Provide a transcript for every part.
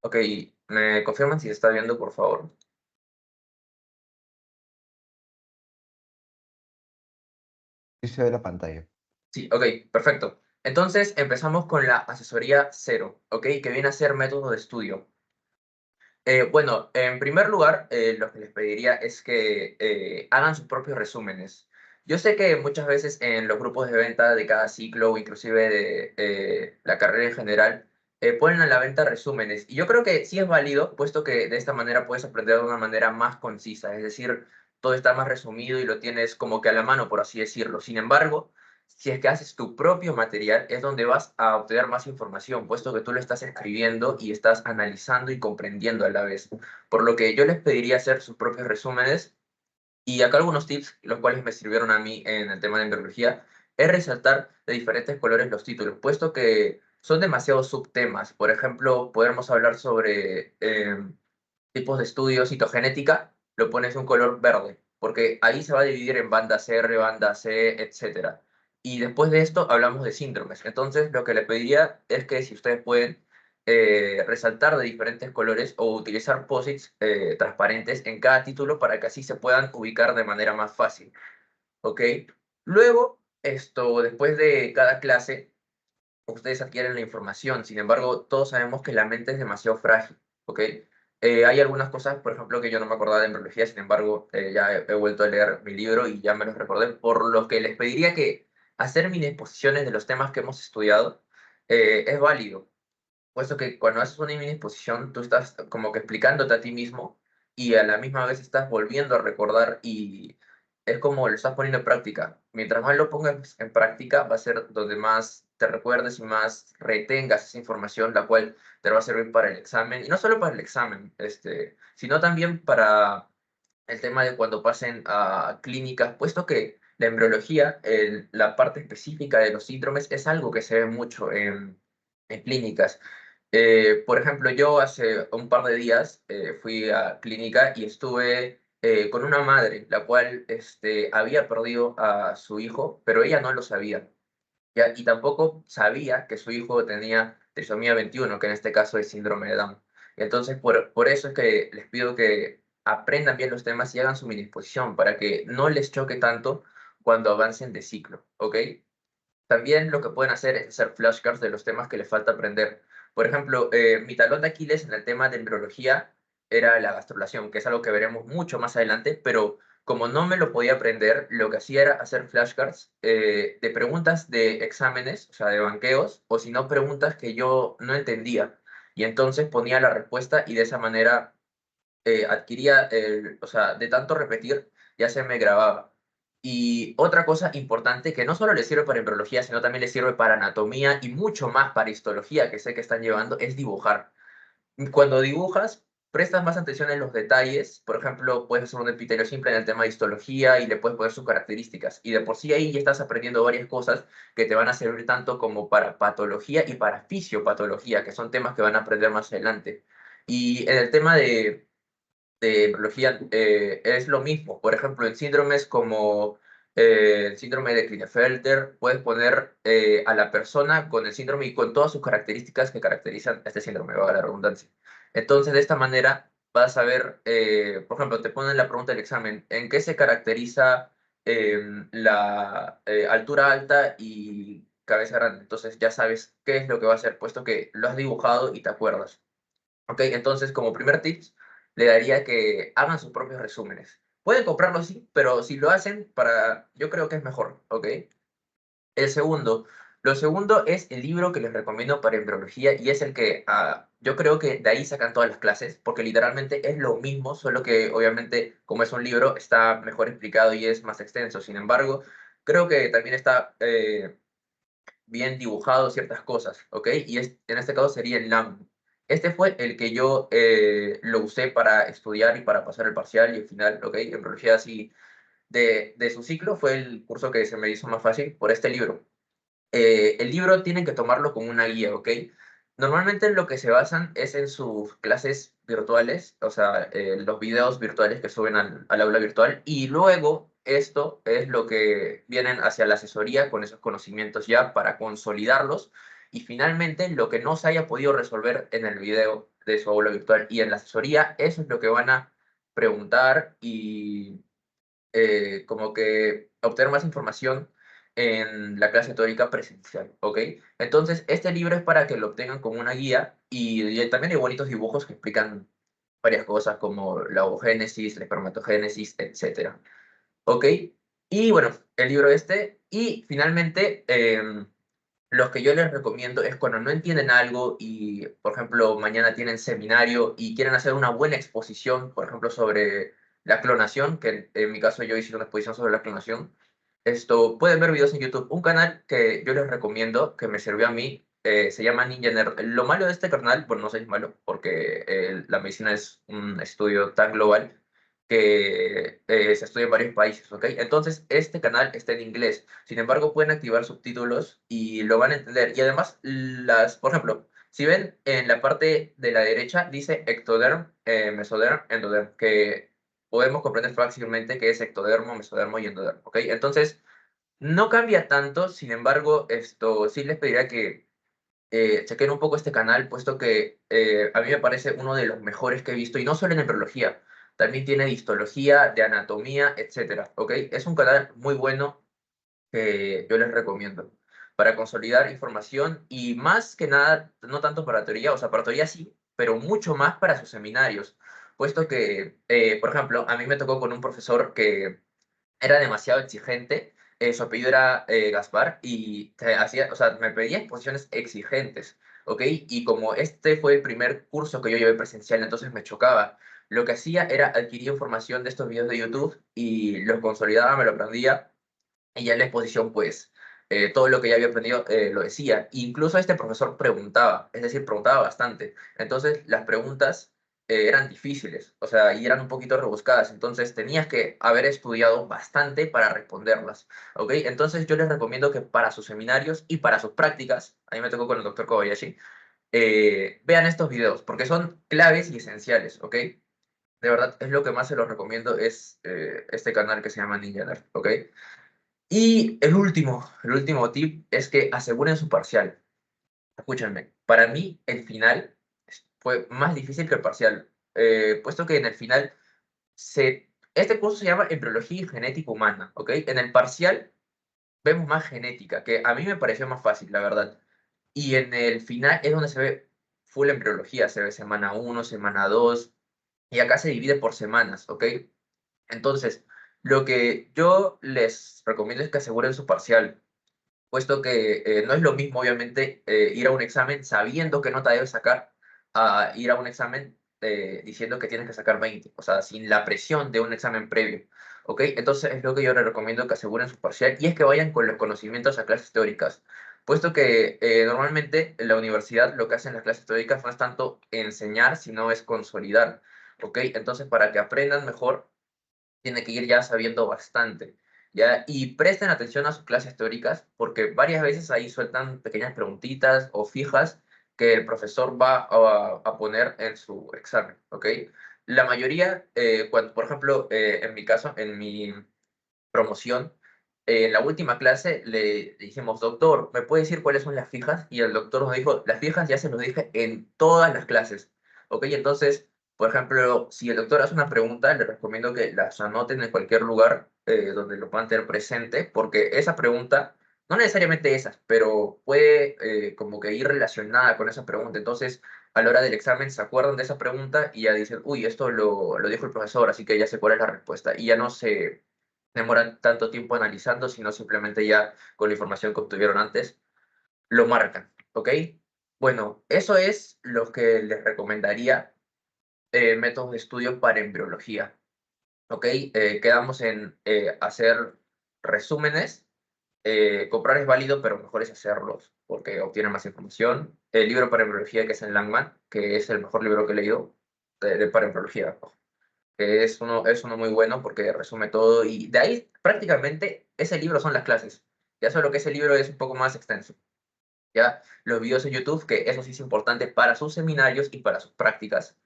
Ok, ¿me confirman si se está viendo, por favor? Sí se ve la pantalla. Sí, ok, perfecto. Entonces empezamos con la asesoría cero, ¿ok? Que viene a ser método de estudio. Bueno, en primer lugar, lo que les pediría es que hagan sus propios resúmenes. Yo sé que muchas veces en los grupos de venta de cada ciclo o inclusive de la carrera en general, ponen a la venta resúmenes. Y yo creo que sí es válido, puesto que de esta manera puedes aprender de una manera más concisa. Es decir, todo está más resumido y lo tienes como que a la mano, por así decirlo. Sin embargo, si es que haces tu propio material, es donde vas a obtener más información, puesto que tú lo estás escribiendo y estás analizando y comprendiendo a la vez. Por lo que yo les pediría hacer sus propios resúmenes. Y acá algunos tips, los cuales me sirvieron a mí en el tema de embriología, es resaltar de diferentes colores los títulos, puesto que son demasiados subtemas. Por ejemplo, podemos hablar sobre tipos de estudio, citogenética, lo pones de un color verde, porque ahí se va a dividir en banda CR, banda C, etcétera. Y después de esto hablamos de síndromes. Entonces, lo que le pediría es que si ustedes pueden resaltar de diferentes colores o utilizar posits transparentes en cada título para que así se puedan ubicar de manera más fácil, ¿ok? Luego, después de cada clase, ustedes adquieren la información. Sin embargo, todos sabemos que la mente es demasiado frágil, ¿ok? Hay algunas cosas, por ejemplo, que yo no me acordaba de embriología, sin embargo, ya he vuelto a leer mi libro y ya me los recordé, por lo que les pediría que hacer mini exposiciones de los temas que hemos estudiado es válido, puesto que cuando haces una mini exposición, tú estás como que explicándote a ti mismo y a la misma vez estás volviendo a recordar y es como lo estás poniendo en práctica. Mientras más lo pongas en práctica, va a ser donde más te recuerdes y más retengas esa información, la cual te va a servir para el examen. Y no solo para el examen, sino también para el tema de cuando pasen a clínicas, puesto que la embriología, la parte específica de los síndromes, es algo que se ve mucho en clínicas. Por ejemplo, yo hace un par de días fui a clínica y estuve con una madre, la cual había perdido a su hijo, pero ella no lo sabía. ¿Ya? Y tampoco sabía que su hijo tenía trisomía 21, que en este caso es síndrome de Down. Entonces, por eso es que les pido que aprendan bien los temas y hagan su mini exposición para que no les choque tanto cuando avancen de ciclo, ¿ok? También lo que pueden hacer es hacer flashcards de los temas que les falta aprender. Por ejemplo, mi talón de Aquiles en el tema de embriología era la gastrulación, que es algo que veremos mucho más adelante, pero como no me lo podía aprender, lo que hacía era hacer flashcards de preguntas de exámenes, o sea, de banqueos, o si no, preguntas que yo no entendía. Y entonces ponía la respuesta y de esa manera adquiría, o sea, de tanto repetir, ya se me grababa. Y otra cosa importante que no solo le sirve para embriología, sino también le sirve para anatomía y mucho más para histología, que sé que están llevando, es dibujar. Cuando dibujas, prestas más atención en los detalles. Por ejemplo, puedes hacer un epitelio simple en el tema de histología y le puedes poner sus características. Y de por sí ahí ya estás aprendiendo varias cosas que te van a servir tanto como para patología y para fisiopatología, que son temas que van a aprender más adelante. Y en el tema de embriología es lo mismo. Por ejemplo, en síndromes como el síndrome de Klinefelter, puedes poner a la persona con el síndrome y con todas sus características que caracterizan este síndrome, valga la redundancia. Entonces, de esta manera vas a ver, por ejemplo, te ponen la pregunta del examen, ¿en qué se caracteriza la altura alta y cabeza grande? Entonces ya sabes qué es lo que va a hacer, puesto que lo has dibujado y te acuerdas. Ok, entonces como primer tips, le daría que hagan sus propios resúmenes. Pueden comprarlo sí, pero si lo hacen, yo creo que es mejor, ¿ok? El segundo, lo segundo es el libro que les recomiendo para embriología y es el que yo creo que de ahí sacan todas las clases, porque literalmente es lo mismo, solo que obviamente como es un libro está mejor explicado y es más extenso. Sin embargo, creo que también está bien dibujado ciertas cosas, ¿ok? Y en este caso sería el LAM. Este fue el que yo lo usé para estudiar y para pasar el parcial y el final, ¿ok? En biología así de su ciclo fue el curso que se me hizo más fácil por este libro. El libro tienen que tomarlo como una guía, ¿ok? Normalmente lo que se basan es en sus clases virtuales, o sea, los videos virtuales que suben al aula virtual, y luego esto es lo que vienen hacia la asesoría con esos conocimientos ya para consolidarlos Y finalmente, lo que no se haya podido resolver en el video de su aula virtual y en la asesoría, eso es lo que van a preguntar y como que obtener más información en la clase teórica presencial, ¿ok? Entonces, este libro es para que lo obtengan como una guía y también hay bonitos dibujos que explican varias cosas como la ovogénesis, la espermatogénesis, etcétera, ¿ok? Y bueno, el libro este. Y finalmente, los que yo les recomiendo es cuando no entienden algo y, por ejemplo, mañana tienen seminario y quieren hacer una buena exposición, por ejemplo, sobre la clonación, que en mi caso yo hice una exposición sobre la clonación. Esto, pueden ver videos en YouTube. Un canal que yo les recomiendo, que me sirvió a mí, se llama Ninja Nerd. Lo malo de este canal, bueno, no sé si es malo, porque la medicina es un estudio tan global que se estudia en varios países, ¿ok? Entonces, este canal está en inglés. Sin embargo, pueden activar subtítulos y lo van a entender. Y además, por ejemplo, si ven en la parte de la derecha, dice ectoderm, mesoderm, endoderm, que podemos comprender fácilmente que es ectodermo, mesodermo y endodermo, ¿ok? Entonces, no cambia tanto, sin embargo, esto sí les pediría que chequen un poco este canal, puesto que a mí me parece uno de los mejores que he visto, y no solo en embriología, también tiene de histología, de anatomía, etcétera, ¿ok? Es un canal muy bueno que yo les recomiendo para consolidar información y más que nada, no tanto para teoría, o sea, para teoría sí, pero mucho más para sus seminarios, puesto que, por ejemplo, a mí me tocó con un profesor que era demasiado exigente. Su apellido era Gaspar y o sea, me pedía exposiciones exigentes, ¿ok? Y como este fue el primer curso que yo llevé presencial, entonces me chocaba. Lo que hacía era adquirir información de estos videos de YouTube y los consolidaba, me lo aprendía y ya en la exposición, pues, todo lo que ya había aprendido lo decía. Incluso este profesor preguntaba, es decir, preguntaba bastante. Entonces, las preguntas eran difíciles, o sea, y eran un poquito rebuscadas. Entonces, tenías que haber estudiado bastante para responderlas, ¿ok? Entonces, yo les recomiendo que para sus seminarios y para sus prácticas, a mí me tocó con el doctor Kobayashi, vean estos videos, porque son claves y esenciales, ¿ok? De verdad, es lo que más se los recomiendo, es este canal que se llama Ninja Nerd, ¿ok? Y el último tip es que aseguren su parcial. Escúchenme, para mí el final fue más difícil que el parcial, puesto que en el final este curso se llama Embriología y Genética Humana, ¿ok? En el parcial vemos más genética, que a mí me pareció más fácil, la verdad. Y en el final es donde se ve full embriología, se ve semana uno, semana 2 y acá se divide por semanas, ¿ok? Entonces, lo que yo les recomiendo es que aseguren su parcial, puesto que no es lo mismo, obviamente, ir a un examen sabiendo qué nota debes sacar, a ir a un examen diciendo que tienes que sacar 20, o sea, sin la presión de un examen previo, ¿ok? Entonces es lo que yo les recomiendo que aseguren su parcial y es que vayan con los conocimientos a clases teóricas, puesto que normalmente en la universidad lo que hacen las clases teóricas no es tanto enseñar, sino es consolidar, ¿ok? Entonces para que aprendan mejor tiene que ir ya sabiendo bastante, ¿ya? Y presten atención a sus clases teóricas, porque varias veces ahí sueltan pequeñas preguntitas o fijas que el profesor va a poner en su examen, ¿ok? La mayoría, cuando, por ejemplo, en mi caso, en mi promoción, en la última clase le dijimos, doctor, ¿me puede decir cuáles son las fijas? Y el doctor nos dijo, las fijas ya se los dije en todas las clases, ¿ok? Entonces, por ejemplo, si el doctor hace una pregunta, le recomiendo que las anoten en cualquier lugar donde lo puedan tener presente, porque esa pregunta, no necesariamente esas, pero puede como que ir relacionada con esa pregunta. Entonces, a la hora del examen se acuerdan de esa pregunta y ya dicen, uy, esto lo dijo el profesor, así que ya sé cuál es la respuesta. Y ya no se demoran tanto tiempo analizando, sino simplemente ya con la información que obtuvieron antes, lo marcan, ¿ok? Bueno, eso es lo que les recomendaría métodos de estudio para embriología, ¿ok? Quedamos en hacer resúmenes. Comprar es válido, pero mejor es hacerlos porque obtienen más información. El libro para embriología que es en Langman, que es el mejor libro que he leído para embriología, que es uno muy bueno porque resume todo y de ahí prácticamente ese libro son las clases. Ya solo que ese libro es un poco más extenso. Ya los videos en YouTube, que eso sí es importante para sus seminarios y para sus prácticas.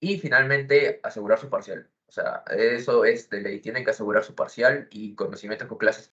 Y finalmente, asegurar su parcial. O sea, eso es de ley. Tienen que asegurar su parcial y conocimientos con clases